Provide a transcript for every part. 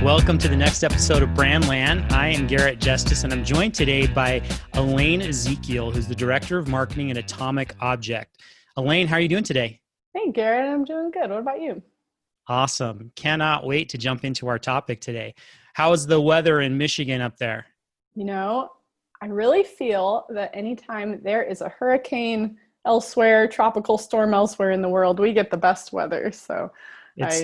Welcome to the next episode of Brandland. I am Garrett Justice, and I'm joined today by Elaine Ezekiel, who's the Director of Marketing at Atomic Object. Elaine, how are you doing today? Hey, Garrett, I'm doing good. What about you? Awesome. Cannot wait to jump into our topic today. How is the weather in Michigan up there? I really feel that anytime there is a hurricane elsewhere, tropical storm elsewhere in the world, we get the best weather. So It's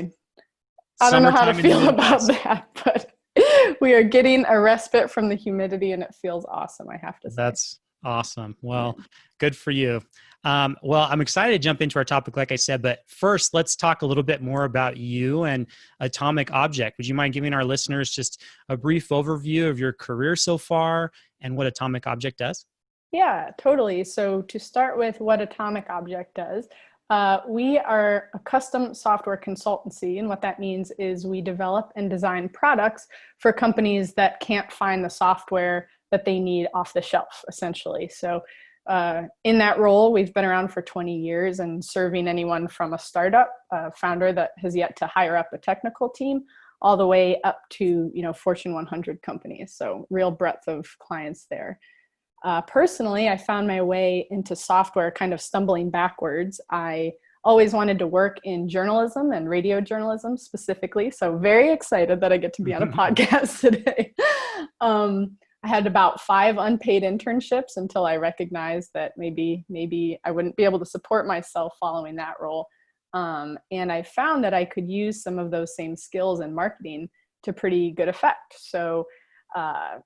I don't know how to summertime in the feel about Midwest. that, but we are getting a respite from the humidity and it feels awesome, I have to say. That's awesome. Well, good for you. Well, I'm excited to jump into our topic, like I said, but first, let's talk a little bit more about you and Atomic Object. Would you mind giving our listeners just a brief overview of your career so far and what Atomic Object does? Yeah, totally. So to start with what Atomic Object does, we are a custom software consultancy. And what that means is we develop and design products for companies that can't find the software that they need off the shelf, essentially. So in that role, we've been around for 20 years and serving anyone from a startup founder that has yet to hire up a technical team all the way up to, Fortune 100 companies. So real breadth of clients there. Personally, I found my way into software kind of stumbling backwards. I always wanted to work in journalism and radio journalism specifically. So very excited that I get to be on a podcast today. I had about 5 unpaid internships until I recognized that maybe I wouldn't be able to support myself following that role. And I found that I could use some of those same skills in marketing to pretty good effect. So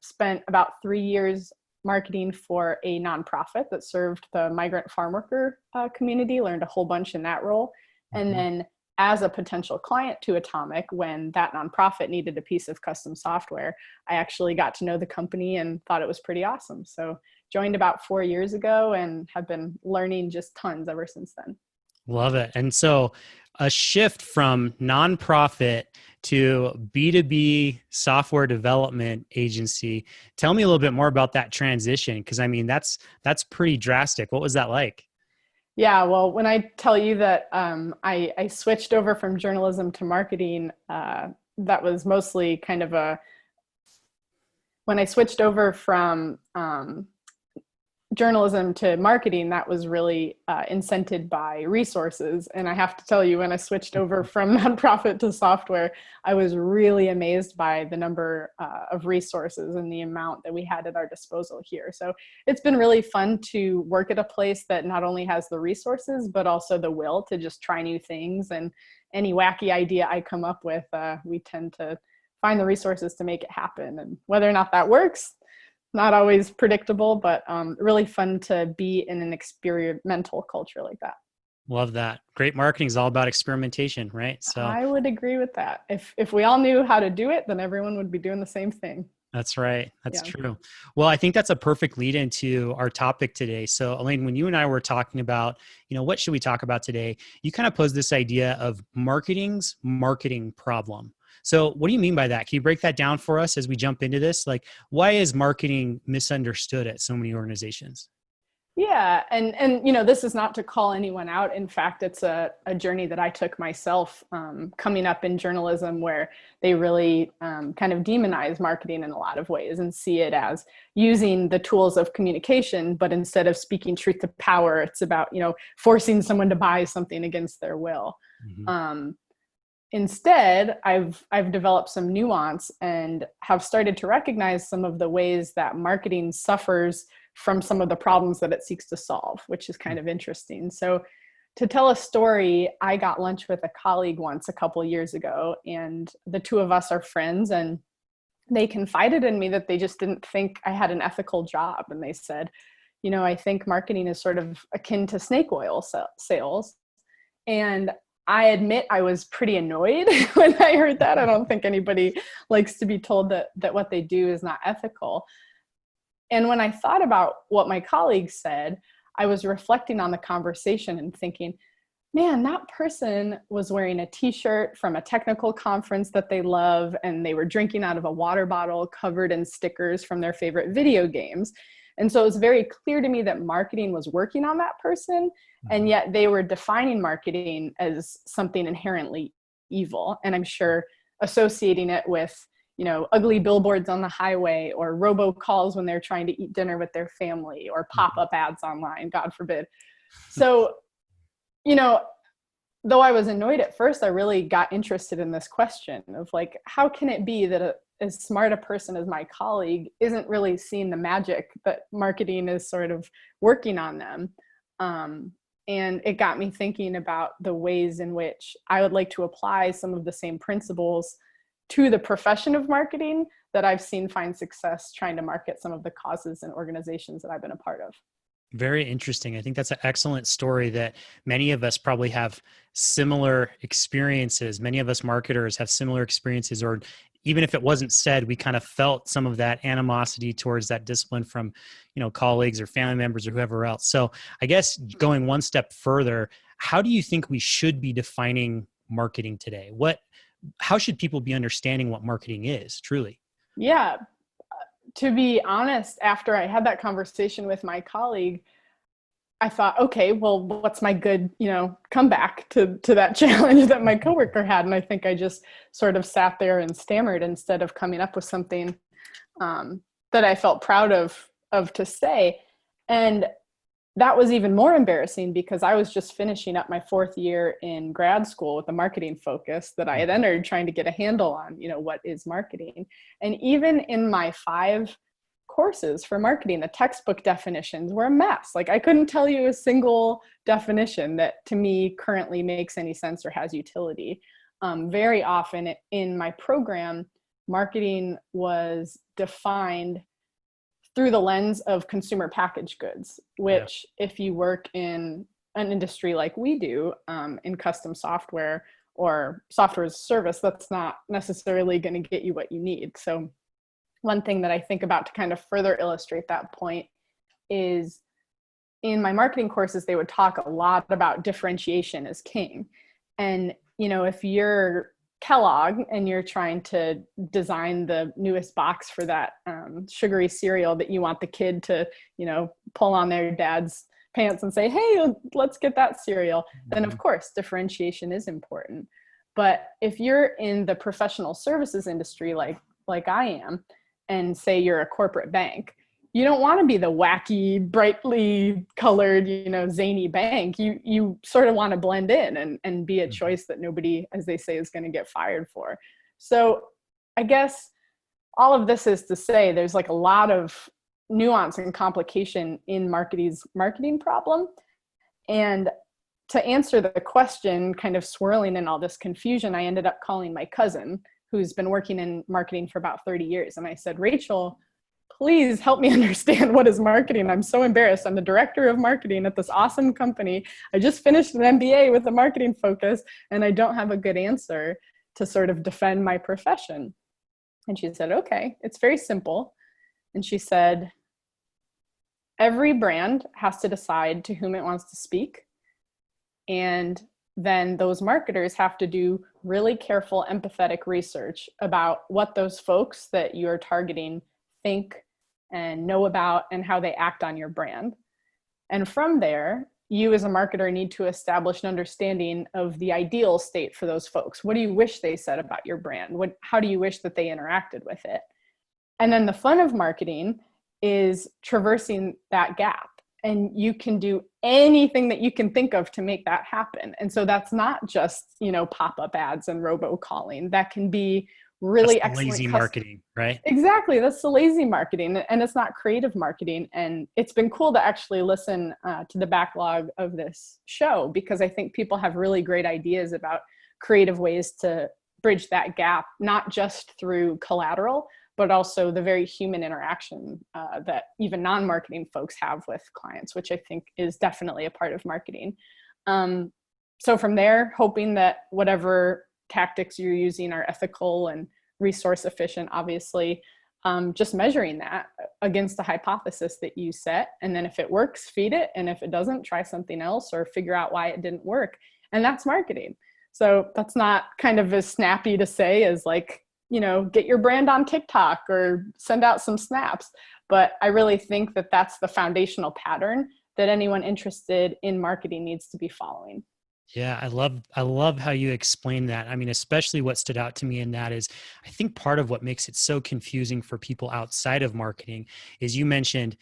spent about 3 years marketing for a nonprofit that served the migrant farm worker community, learned a whole bunch in that role. And then as a potential client to Atomic, when that nonprofit needed a piece of custom software, I actually got to know the company and thought it was pretty awesome. So joined about 4 years ago and have been learning just tons ever since then. Love it. And so a shift from nonprofit to B2B software development agency. Tell me a little bit more about that transition, because I mean, that's pretty drastic. What was that like? Yeah, well, when I tell you that I switched over from journalism to marketing, that was mostly kind of when I switched over from journalism to marketing, that was really incented by resources. And I have to tell you, when I switched over from nonprofit to software, I was really amazed by the number of resources and the amount that we had at our disposal here. So it's been really fun to work at a place that not only has the resources, but also the will to just try new things. And any wacky idea I come up with, we tend to find the resources to make it happen. And whether or not that works, not always predictable, but really fun to be in an experimental culture like that. Love that. Great marketing is all about experimentation, right? So I would agree with that. If we all knew how to do it, then everyone would be doing the same thing. that's right. That's true. Well, I think that's a perfect lead into our topic today. So Elaine, when you and I were talking about, what should we talk about today? You kind of posed this idea of marketing's marketing problem. So what do you mean by that? Can you break that down for us as we jump into this? Like, why is marketing misunderstood at so many organizations? Yeah. And this is not to call anyone out. In fact, it's a journey that I took myself coming up in journalism, where they really kind of demonize marketing in a lot of ways and see it as using the tools of communication. But instead of speaking truth to power, it's about, forcing someone to buy something against their will. Instead, I've developed some nuance and have started to recognize some of the ways that marketing suffers from some of the problems that it seeks to solve, which is kind of interesting. So to tell a story, I got lunch with a colleague once a couple of years ago, and the two of us are friends, and they confided in me that they just didn't think I had an ethical job. And they said, I think marketing is sort of akin to snake oil sales. And I admit I was pretty annoyed when I heard that. I don't think anybody likes to be told that what they do is not ethical. And when I thought about what my colleagues said, I was reflecting on the conversation and thinking, man, that person was wearing a t-shirt from a technical conference that they love, and they were drinking out of a water bottle covered in stickers from their favorite video games. And so it was very clear to me that marketing was working on that person, and yet they were defining marketing as something inherently evil. And I'm sure associating it with, ugly billboards on the highway or robocalls when they're trying to eat dinner with their family or pop-up ads online, God forbid. So, though I was annoyed at first, I really got interested in this question of like, how can it be that as smart a person as my colleague isn't really seeing the magic that marketing is sort of working on them? And it got me thinking about the ways in which I would like to apply some of the same principles to the profession of marketing that I've seen find success trying to market some of the causes and organizations that I've been a part of. Very interesting. I think that's an excellent story that many of us probably have similar experiences. Many of us marketers have similar experiences, or even if it wasn't said, we kind of felt some of that animosity towards that discipline from, colleagues or family members or whoever else. So I guess going one step further, how do you think we should be defining marketing today? How should people be understanding what marketing is truly? Yeah. To be honest, after I had that conversation with my colleague, I thought, okay, well, what's my good, comeback to that challenge that my coworker had? And I think I just sort of sat there and stammered instead of coming up with something that I felt proud of to say. And that was even more embarrassing because I was just finishing up my 4th year in grad school with a marketing focus that I had entered, trying to get a handle on, what is marketing. And even in my 5 courses for marketing, the textbook definitions were a mess. Like I couldn't tell you a single definition that to me currently makes any sense or has utility. Very often in my program, marketing was defined through the lens of consumer packaged goods, which if you work in an industry like we do, in custom software or software as a service, that's not necessarily going to get you what you need. So one thing that I think about to kind of further illustrate that point is in my marketing courses, they would talk a lot about differentiation as king. And, if you're Kellogg and you're trying to design the newest box for that sugary cereal that you want the kid to, pull on their dad's pants and say, hey, let's get that cereal, then of course differentiation is important. But if you're in the professional services industry like I am, and say you're a corporate bank, you don't want to be the wacky, brightly colored, zany bank. You sort of want to blend in and be a choice that nobody, as they say, is going to get fired for. So I guess all of this is to say there's like a lot of nuance and complication in marketing problem. And to answer the question, kind of swirling in all this confusion, I ended up calling my cousin, who's been working in marketing for about 30 years. And I said, Rachel, please help me understand what is marketing. I'm so embarrassed. I'm the director of marketing at this awesome company. I just finished an MBA with a marketing focus, and I don't have a good answer to sort of defend my profession. And she said, okay, it's very simple. And she said, every brand has to decide to whom it wants to speak. And then those marketers have to do really careful, empathetic research about what those folks that you're targeting think and know about and how they act on your brand. And from there, you as a marketer need to establish an understanding of the ideal state for those folks. What do you wish they said about your brand? How do you wish that they interacted with it? And then the fun of marketing is traversing that gap. And you can do anything that you can think of to make that happen. And so that's not just, pop-up ads and robocalling. That can be really excellent lazy marketing, right? Exactly. That's the lazy marketing, and it's not creative marketing. And it's been cool to actually listen to the backlog of this show, because I think people have really great ideas about creative ways to bridge that gap, not just through collateral, but also the very human interaction that even non-marketing folks have with clients, which I think is definitely a part of marketing. So from there, hoping that whatever tactics you're using are ethical and resource efficient, obviously, just measuring that against the hypothesis that you set. And then if it works, feed it. And if it doesn't, try something else or figure out why it didn't work. And that's marketing. So that's not kind of as snappy to say as like, get your brand on TikTok or send out some snaps. But I really think that that's the foundational pattern that anyone interested in marketing needs to be following. Yeah, I love how you explain that. I mean, especially what stood out to me in that is I think part of what makes it so confusing for people outside of marketing is you mentioned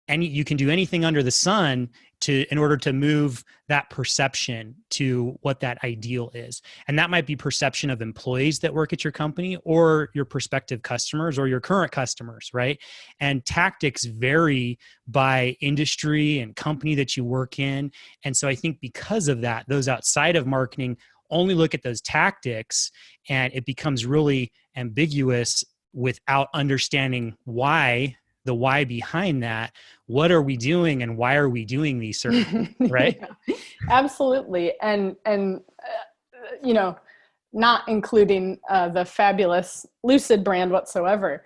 you can do anything under the sun to in order to move that perception to what that ideal is, and that might be perception of employees that work at your company or your prospective customers or your current customers, right? And tactics vary by industry and company that you work in. And so I think because of that, those outside of marketing only look at those tactics, and it becomes really ambiguous without understanding the why behind that. What are we doing and why are we doing these certain things, right? Yeah, absolutely. You know, not including the fabulous Lucid brand whatsoever.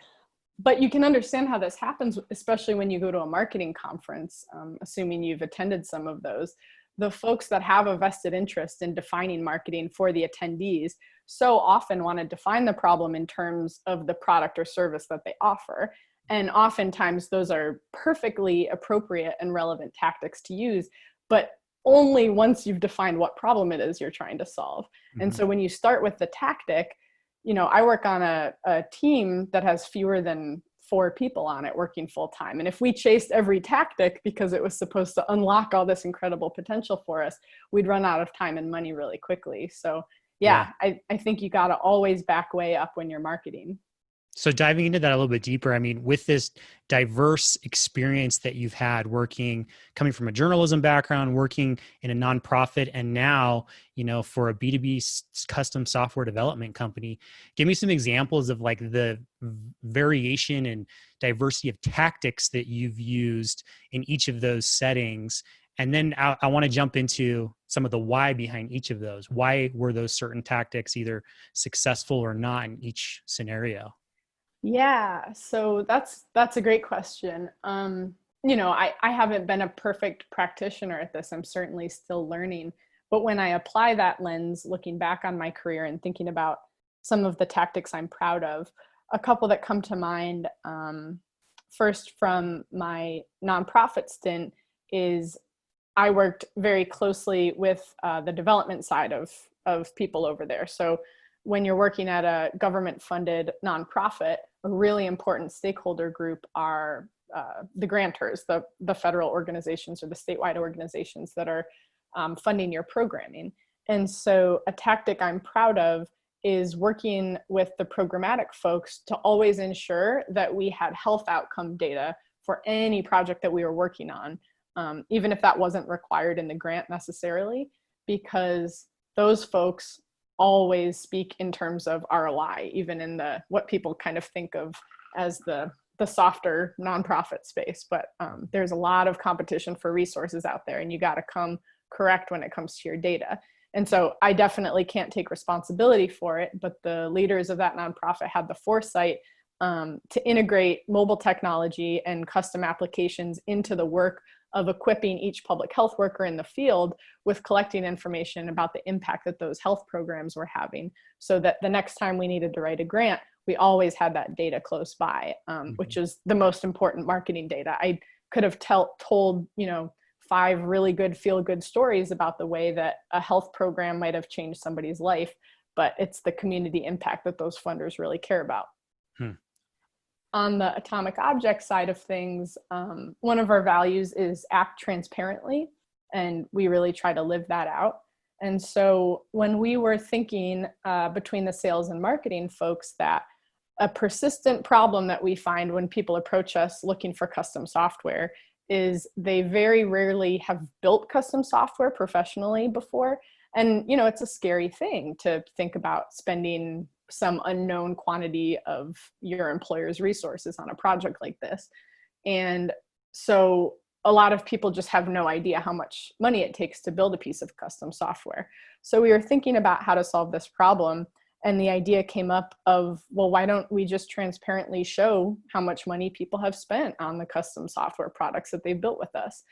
But you can understand how this happens, especially when you go to a marketing conference, assuming you've attended some of those. The folks that have a vested interest in defining marketing for the attendees so often want to define the problem in terms of the product or service that they offer. And oftentimes those are perfectly appropriate and relevant tactics to use, but only once you've defined what problem it is you're trying to solve. Mm-hmm. And so when you start with the tactic, I work on a team that has fewer than 4 people on it working full time. And if we chased every tactic because it was supposed to unlock all this incredible potential for us, we'd run out of time and money really quickly. So yeah. I think you got to always back way up when you're marketing. So diving into that a little bit deeper, I mean, with this diverse experience that you've had coming from a journalism background, working in a nonprofit, and now, for a B2B custom software development company, give me some examples of like the variation and diversity of tactics that you've used in each of those settings. And then I want to jump into some of the why behind each of those. Why were those certain tactics either successful or not in each scenario? Yeah, so that's a great question. I haven't been a perfect practitioner at this. I'm certainly still learning. But when I apply that lens, looking back on my career and thinking about some of the tactics I'm proud of, a couple that come to mind, first from my nonprofit stint, is I worked very closely with the development side of people over there. So when you're working at a government-funded nonprofit, a really important stakeholder group are the grantors, the federal organizations or the statewide organizations that are funding your programming. And so a tactic I'm proud of is working with the programmatic folks to always ensure that we had health outcome data for any project that we were working on, even if that wasn't required in the grant necessarily, because those folks always speak in terms of ROI, even in what people kind of think of as the softer nonprofit space. But there's a lot of competition for resources out there, and you got to come correct when it comes to your data. And so I definitely can't take responsibility for it, but the leaders of that nonprofit had the foresight to integrate mobile technology and custom applications into the work of equipping each public health worker in the field with collecting information about the impact that those health programs were having, so that the next time we needed to write a grant, we always had that data close by, which is the most important marketing data. I could have told 5 really good feel-good stories about the way that a health program might have changed somebody's life, but it's the community impact that those funders really care about. On the atomic object side of things, one of our values is act transparently, and we really try to live that out. And so when we were thinking between the sales and marketing folks that a persistent problem that we find when people approach us looking for custom software is they very rarely have built custom software professionally before. And, it's a scary thing to think about spending some unknown quantity of your employer's resources on a project like this. And so a lot of people just have no idea how much money it takes to build a piece of custom software. So we were thinking about how to solve this problem. And the idea came up of, well, why don't we just transparently show how much money people have spent on the custom software products that they've built with us?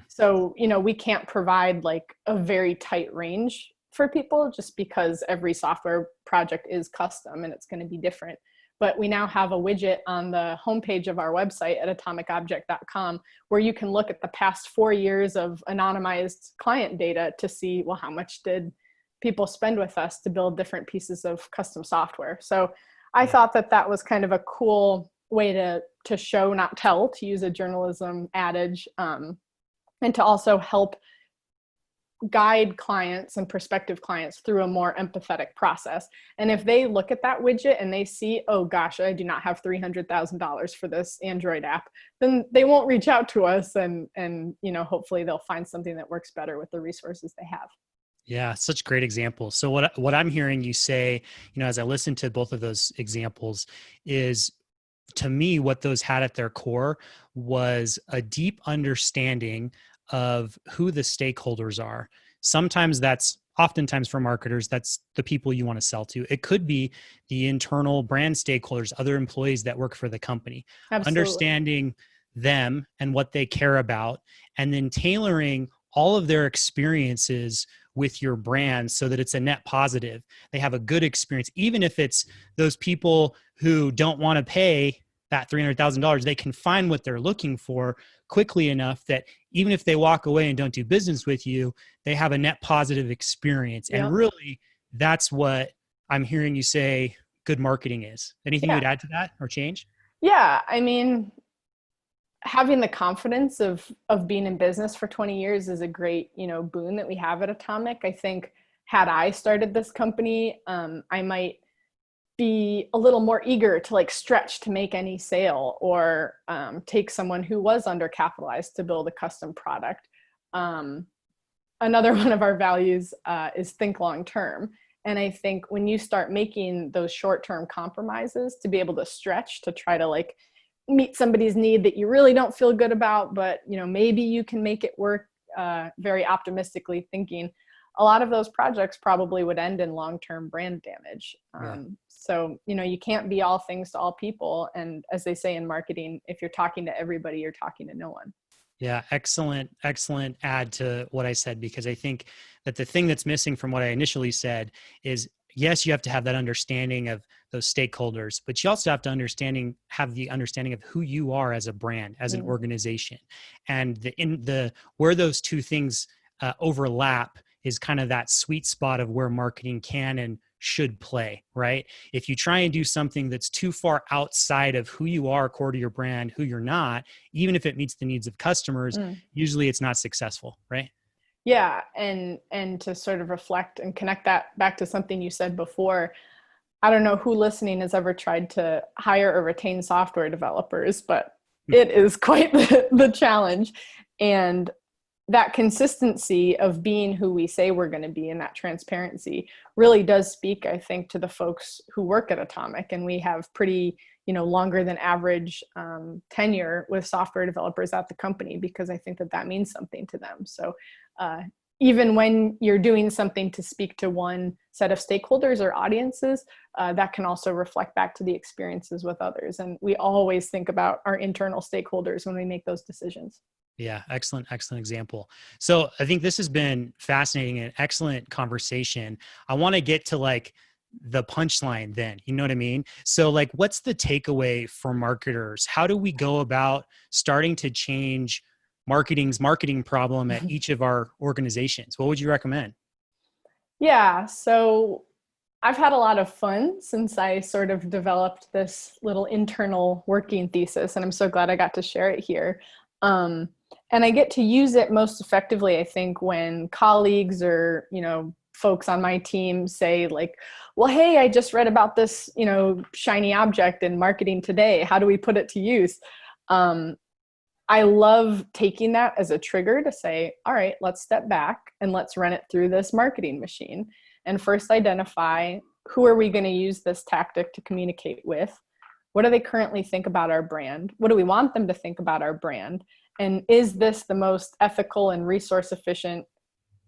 So, we can't provide like a very tight range for people just because every software project is custom and it's going to be different. but we now have a widget on the homepage of our website at atomicobject.com where you can look at the past 4 years of anonymized client data to see, well, how much did people spend with us to build different pieces of custom software. So I thought that that was kind of a cool way to show, not tell, to use a journalism adage, and to also help guide clients and prospective clients through a more empathetic process. And if they look at that widget and they see, oh gosh, I do not have $300,000 for this Android app, then they won't reach out to us, and hopefully they'll find something that works better with the resources they have. Yeah, such great examples. So what I'm hearing you say, as I listen to both of those examples, is, to me, what those had at their core was a deep understanding of who the stakeholders are. Oftentimes for marketers, that's the people you want to sell to. It could be the internal brand stakeholders, other employees that work for the company. Absolutely. Understanding them and what they care about, and then tailoring all of their experiences with your brand so that it's a net positive. They have a good experience. Even if it's those people who don't want to pay that $300,000, they can find what they're looking for quickly enough that even if they walk away and don't do business with you, they have a net positive experience. Yep. And really, that's what I'm hearing you say good marketing is. Anything you'd add to that or change? Yeah, I mean, having the confidence of being in business for 20 years is a great, boon that we have at Atomic. I think had I started this company, I might be a little more eager to stretch to make any sale, or take someone who was undercapitalized to build a custom product. Another one of our values is think long term. And I think when you start making those short-term compromises to be able to stretch to try to meet somebody's need that you really don't feel good about, but maybe you can make it work, very optimistically thinking, a lot of those projects probably would end in long-term brand damage. So, you can't be all things to all people. And as they say in marketing, if you're talking to everybody, you're talking to no one. Yeah, excellent add to what I said, because I think that the thing that's missing from what I initially said is, yes, you have to have that understanding of those stakeholders, but you also have to have the understanding of who you are as a brand, as an organization. And where those two things overlap is kind of that sweet spot of where marketing can and should play, right? If you try and do something that's too far outside of who you are, core to your brand, who you're not, even if it meets the needs of customers, usually it's not successful, right? Yeah. And to sort of reflect and connect that back to something you said before, I don't know who listening has ever tried to hire or retain software developers, but it is quite the challenge. And that consistency of being who we say we're going to be, and that transparency really does speak, I think, to the folks who work at Atomic. And we have pretty, longer than average tenure with software developers at the company, because I think that means something to them. So even when you're doing something to speak to one set of stakeholders or audiences, that can also reflect back to the experiences with others. And we always think about our internal stakeholders when we make those decisions. Yeah, excellent example. So I think this has been fascinating and excellent conversation. I want to get to the punchline then, you know what I mean? So what's the takeaway for marketers? How do we go about starting to change marketing's marketing problem at each of our organizations? What would you recommend? Yeah, so I've had a lot of fun since I sort of developed this little internal working thesis, and I'm so glad I got to share it here. And I get to use it most effectively, I think, when colleagues or, folks on my team say well, hey, I just read about this, shiny object in marketing today. How do we put it to use? I love taking that as a trigger to say, all right, let's step back and let's run it through this marketing machine and first identify, who are we going to use this tactic to communicate with? What do they currently think about our brand? What do we want them to think about our brand? And is this the most ethical and resource efficient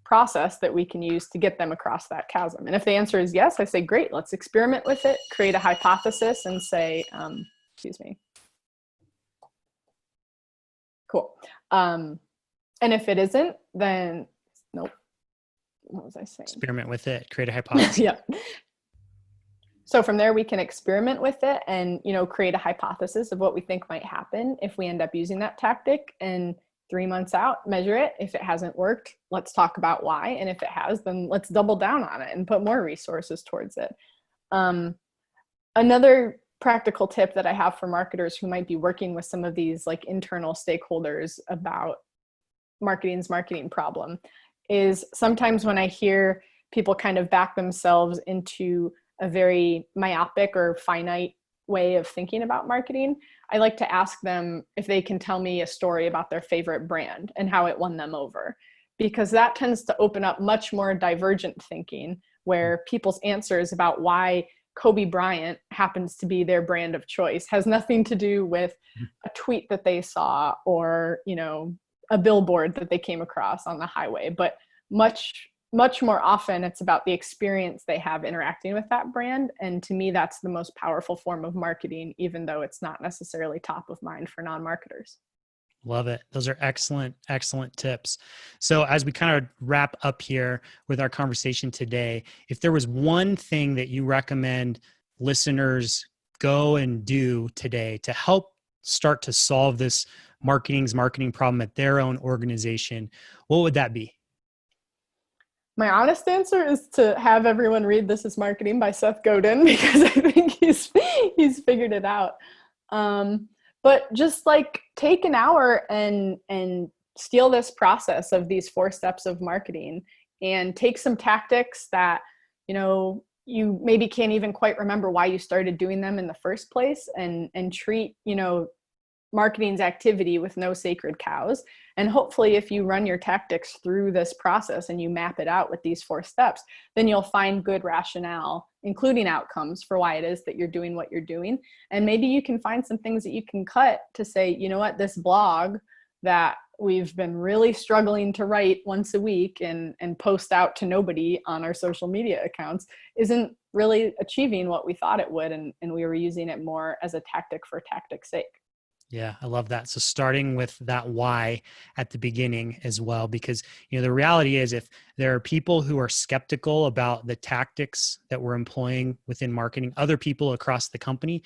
process that we can use to get them across that chasm? And if the answer is yes, I say, great, let's experiment with it, create a hypothesis and say, excuse me. Cool. And if it isn't, then nope. What was I saying? Experiment with it, create a hypothesis. Yeah. So from there, we can experiment with it and, create a hypothesis of what we think might happen if we end up using that tactic. And 3 months out, measure it. If it hasn't worked, let's talk about why. And if it has, then let's double down on it and put more resources towards it. Another practical tip that I have for marketers who might be working with some of these like internal stakeholders about marketing's marketing problem is sometimes when I hear people kind of back themselves into a very myopic or finite way of thinking about marketing, I like to ask them if they can tell me a story about their favorite brand and how it won them over, because that tends to open up much more divergent thinking where people's answers about why Kobe Bryant happens to be their brand of choice has nothing to do with a tweet that they saw or, a billboard that they came across on the highway, but much more often it's about the experience they have interacting with that brand. And to me, that's the most powerful form of marketing, even though it's not necessarily top of mind for non-marketers. Love it. Those are excellent, excellent tips. So as we kind of wrap up here with our conversation today, if there was one thing that you recommend listeners go and do today to help start to solve this marketing problem at their own organization, what would that be? My honest answer is to have everyone read This Is Marketing by Seth Godin, because I think he's figured it out. But just like take an hour and steal this process of these 4 steps of marketing and take some tactics that, you maybe can't even quite remember why you started doing them in the first place, and treat, marketing's activity with no sacred cows. And hopefully if you run your tactics through this process and you map it out with these 4 steps, then you'll find good rationale, including outcomes for why it is that you're doing what you're doing. And maybe you can find some things that you can cut to say, this blog that we've been really struggling to write once a week and post out to nobody on our social media accounts isn't really achieving what we thought it would. And we were using it more as a tactic for tactic's sake. Yeah, I love that. So starting with that why at the beginning as well, because, the reality is if there are people who are skeptical about the tactics that we're employing within marketing, other people across the company,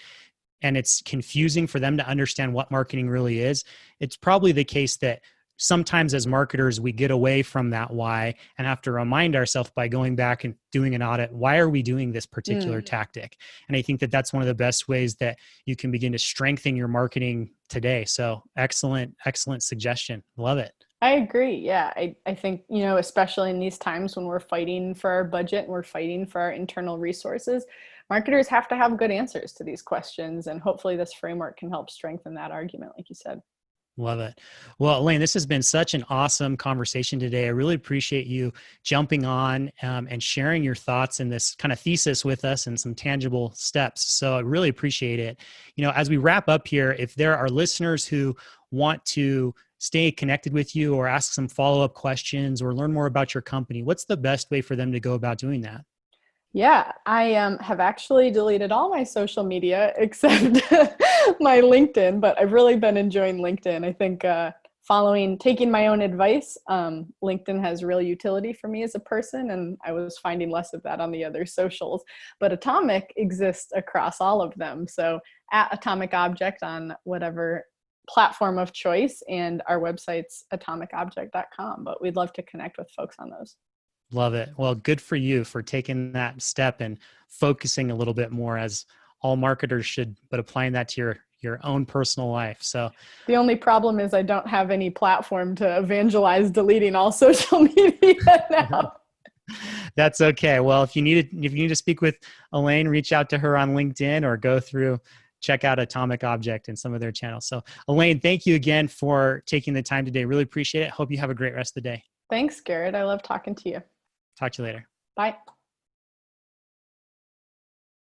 and it's confusing for them to understand what marketing really is, it's probably the case that sometimes as marketers, we get away from that why and have to remind ourselves by going back and doing an audit. Why are we doing this particular tactic? And I think that that's one of the best ways that you can begin to strengthen your marketing today. So excellent, excellent suggestion. Love it. I agree. Yeah. I think, especially in these times when we're fighting for our budget and we're fighting for our internal resources, marketers have to have good answers to these questions. And hopefully this framework can help strengthen that argument, like you said. Love it. Well, Elaine, this has been such an awesome conversation today. I really appreciate you jumping on and sharing your thoughts in this kind of thesis with us and some tangible steps. So I really appreciate it. As we wrap up here, if there are listeners who want to stay connected with you or ask some follow-up questions or learn more about your company, what's the best way for them to go about doing that? Yeah, I have actually deleted all my social media except my LinkedIn, but I've really been enjoying LinkedIn. I think taking my own advice, LinkedIn has real utility for me as a person, and I was finding less of that on the other socials. But Atomic exists across all of them. So at Atomic Object on whatever platform of choice, and our website's atomicobject.com. But we'd love to connect with folks on those. Love it. Well, good for you for taking that step and focusing a little bit more, as all marketers should, but applying that to your own personal life. So the only problem is I don't have any platform to evangelize deleting all social media now. That's okay. Well, if you need to speak with Elaine, reach out to her on LinkedIn or check out Atomic Object and some of their channels. So Elaine, thank you again for taking the time today. Really appreciate it. Hope you have a great rest of the day. Thanks, Garrett. I love talking to you. Talk to you later. Bye.